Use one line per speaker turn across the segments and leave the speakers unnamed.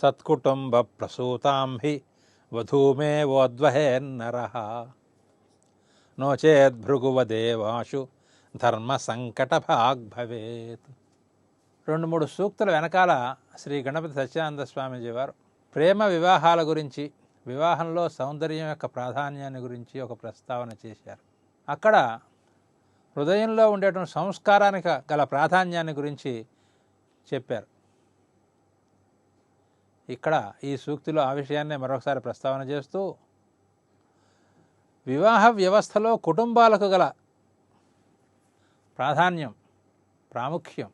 సత్కుటుంబ ప్రసూతాం హి వధూమేవోద్వహేన్నరః నోచేద్ భృగువదేవాశు ధర్మ సంకట భాగ్ భవేత్. 2-3 సూక్తుల వెనకాల శ్రీ గణపతి సత్యానంద స్వామీజీ వారు ప్రేమ వివాహాల గురించి, వివాహంలో సౌందర్యం యొక్క ప్రాధాన్యాన్ని గురించి ఒక ప్రస్తావన చేశారు. అక్కడ హృదయంలో ఉండేటువంటి సంస్కారానికి గల ప్రాధాన్యాన్ని గురించి చెప్పారు. ఇక్కడ ఈ సూక్తిలో ఆ విషయాన్నే మరొకసారి ప్రస్తావన చేస్తూ వివాహ వ్యవస్థలో కుటుంబాలకు గల ప్రాధాన్యం, ప్రాముఖ్యం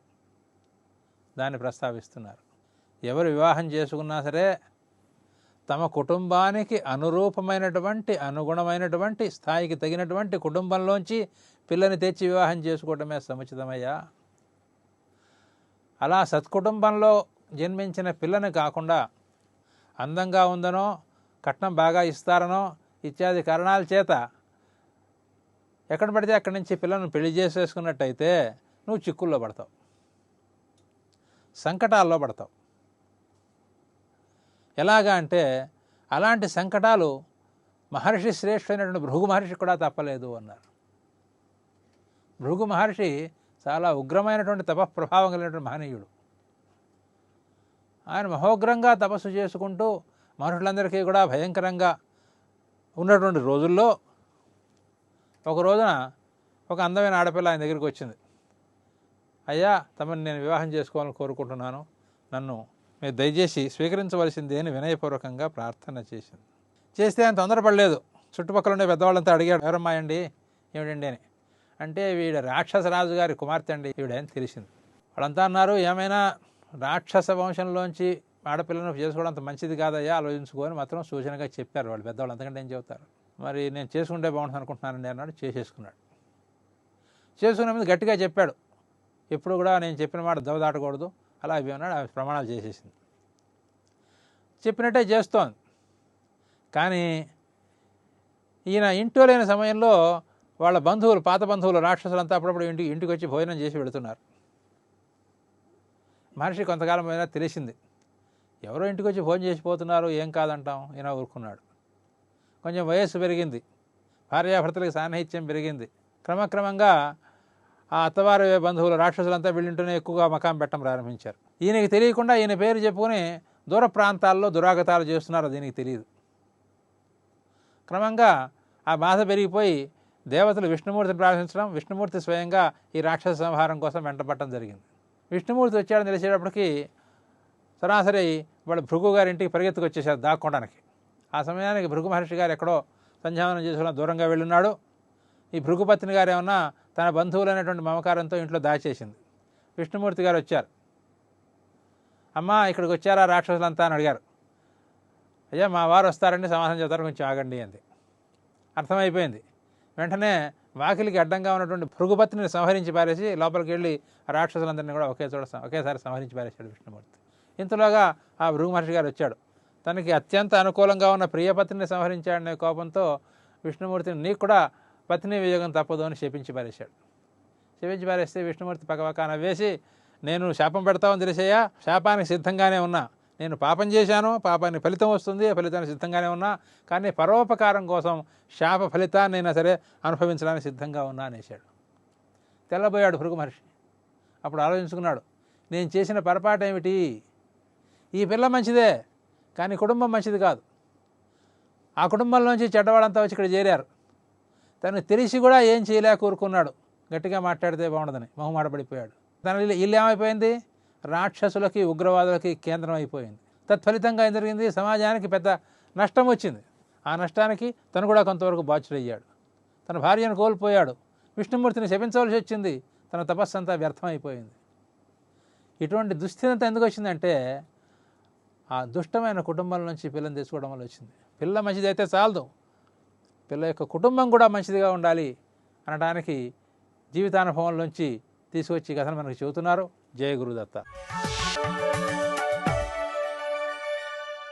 దాన్ని ప్రస్తావిస్తున్నారు. ఎవరు వివాహం చేసుకున్నా సరే తమ కుటుంబానికి అనురూపమైనటువంటి, అనుగుణమైనటువంటి, స్థాయికి తగినటువంటి కుటుంబంలోంచి పిల్లని తెచ్చి వివాహం చేసుకోవడమే సముచితమయ్యా. అలా సత్కుటుంబంలో జన్మించిన పిల్లని కాకుండా అందంగా ఉందనో, కట్నం బాగా ఇస్తారనో ఇత్యాది కారణాల చేత ఎక్కడ పడితే అక్కడి నుంచి పిల్లను పెళ్లి చేసేసుకున్నట్టయితే నువ్వు చిక్కుల్లో పడతావు, సంకటాల్లో పడతావు. ఎలాగా అంటే అలాంటి సంకటాలు మహర్షి శ్రేష్ఠుడైనటువంటి భృగు మహర్షి కూడా తప్పలేదు అన్నారు. భృగు మహర్షి చాలా ఉగ్రమైనటువంటి తపఃప్రభావం కలిగినటువంటి మహనీయుడు. ఆయన మహోగ్రంగా తపస్సు చేసుకుంటూ మనుషులందరికీ కూడా భయంకరంగా ఉన్నటువంటి రోజుల్లో ఒక రోజున ఒక అందమైన ఆడపిల్ల ఆయన దగ్గరికి వచ్చింది. అయ్యా, తమని నేను వివాహం చేసుకోవాలని కోరుకుంటున్నాను, నన్ను మీరు దయచేసి స్వీకరించవలసింది అని వినయపూర్వకంగా ప్రార్థన చేసింది. చేస్తే ఆయన తొందరపడలేదు. చుట్టుపక్కల ఉండే పెద్దవాళ్ళంతా అడిగాడు, ఎవరమ్మాయండి, ఏమిటండి అని. అంటే వీడు రాక్షసరాజు గారి కుమార్తె అండి ఈవిడని తెలిసింది. వాళ్ళంతా అన్నారు, ఏమైనా రాక్షస వంశంలోంచి ఆడపిల్లను చేసుకోవడం అంత మంచిది కాదయ్యా, ఆలోచించుకొని మాత్రం సూచనగా చెప్పారు వాళ్ళు పెద్దవాళ్ళు. అంతకంటే ఏం చెబుతారు. మరి నేను చేసుకుంటే బాగుంటుంది అనుకుంటున్నానండి అన్నాడు. చేసేసుకున్నాడు. చేసుకునే ముందు గట్టిగా చెప్పాడు, ఎప్పుడు కూడా నేను చెప్పిన మాట దవ దాటకూడదు అలా అవి అన్నాడు. ఆమె ప్రమాణాలు చేసేసింది. చెప్పినట్టే చేస్తోంది. కానీ ఈయన ఇంట్లో లేని సమయంలో వాళ్ళ బంధువులు, పాత బంధువులు రాక్షసులంతా అప్పుడప్పుడు ఇంటికి వచ్చి భోజనం చేసి వెళుతున్నారు. మహర్షి కొంతకాలం అయినా తెలిసింది, ఎవరో ఇంటికి వచ్చి భోజనం చేసిపోతున్నారు, ఏం కాదంటాం. ఈయన ఊరుకున్నాడు. కొంచెం వయస్సు పెరిగింది, భార్యాభర్తలకు సాన్నిహిత్యం పెరిగింది. క్రమక్రమంగా ఆ అత్తవారి బంధువులు రాక్షసులంతా వీళ్ళింటూనే ఎక్కువగా మకాం పెట్టడం ప్రారంభించారు. ఈయనకి తెలియకుండా ఈయన పేరు చెప్పుకొని దూర ప్రాంతాల్లో దురాగతాలు చేస్తున్నారు, దీనికి తెలియదు. క్రమంగా ఆ బాధ పెరిగిపోయి దేవతలు విష్ణుమూర్తిని ప్రార్థించడం, విష్ణుమూర్తి స్వయంగా ఈ రాక్షస సంహారం కోసం వెంటపడటం జరిగింది. విష్ణుమూర్తి వచ్చాడని తెలిసేటప్పటికి సరాసరి వాళ్ళు భృగు గారి ఇంటికి పరిగెత్తుకు వచ్చేసారు దాక్కోవడానికి. ఆ సమయానికి భృగు మహర్షి గారు ఎక్కడో సంధ్యావనం చేసుకున్న దూరంగా వెళ్ళున్నాడు. ఈ భృగుపత్ని గారు ఏమన్నా తన బంధువులైనటువంటి మమకారంతో ఇంట్లో దాచేసింది. విష్ణుమూర్తి గారు వచ్చారు. అమ్మా, ఇక్కడికి వచ్చారా రాక్షసులంతా అని అడిగారు. అయ్యా, మా వారు వస్తారండి, సమాధానం చెప్తారు, కొంచెం ఆగండి అంది. అర్థమైపోయింది. వెంటనే వాకిలికి అడ్డంగా ఉన్నటువంటి భృగుపత్నిని సంహరించి పారేసి లోపలికి వెళ్ళి ఆ రాక్షసులందరినీ కూడా ఒకేసారి సంహరించి పారేశాడు విష్ణుమూర్తి. ఇంతలోగా ఆ భృగు మహర్షి గారు వచ్చాడు. తనకి అత్యంత అనుకూలంగా ఉన్న ప్రియపత్నిని సంహరించాడనే కోపంతో విష్ణుమూర్తిని, నీకు కూడా పత్ని వియోగం తప్పదు అని శపించి పారేశాడు. శపించి పారేస్తే విష్ణుమూర్తి పక్కపక్క నవ్వేసి, నేను శాపం పెడతామని తెలిసేయా, శాపానికి సిద్ధంగానే ఉన్నా. నేను పాపం చేశాను, పాపానికి ఫలితం వస్తుంది, ఆ ఫలితానికి సిద్ధంగానే ఉన్నా. కానీ పరోపకారం కోసం శాప ఫలితాన్నైనా సరే అనుభవించడానికి సిద్ధంగా ఉన్నా అనేసాడు. తెల్లబోయాడు భృగు మహర్షి. అప్పుడు ఆలోచించుకున్నాడు, నేను చేసిన పొరపాటు ఏమిటి? ఈ పిల్ల మంచిదే, కానీ కుటుంబం మంచిది కాదు. ఆ కుటుంబంలోంచి చెడ్డవాళ్ళంతా వచ్చి ఇక్కడ చేరారు. తను తెలిసి కూడా ఏం చేయలేక కూరుకున్నాడు. గట్టిగా మాట్లాడితే బాగుండదని మొహమాటపడిపోయాడు. తన ఇల్లు ఏమైపోయింది? రాక్షసులకి, ఉగ్రవాదులకి కేంద్రం అయిపోయింది. తత్ఫలితంగా ఏం జరిగింది? సమాజానికి పెద్ద నష్టం వచ్చింది. ఆ నష్టానికి తను కూడా కొంతవరకు బాధ్యుడయ్యాడు. తన భార్యను కోల్పోయాడు. విష్ణుమూర్తిని శపించవలసి వచ్చింది. తన తపస్సు అంతా వ్యర్థమైపోయింది. ఇటువంటి దుస్థితి ఎందుకు వచ్చిందంటే ఆ దుష్టమైన కుటుంబం నుంచి పిల్లని తెచ్చుకోవడం వల్ల వచ్చింది. పిల్ల మంచిదైతే చాలదు, పిల్ల యొక్క కుటుంబం కూడా మంచిదిగా ఉండాలి అనడానికి జీవితానుభవంలోంచి తీసుకొచ్చి కథను మనకు చెబుతున్నారు. జయ గురుదత్త.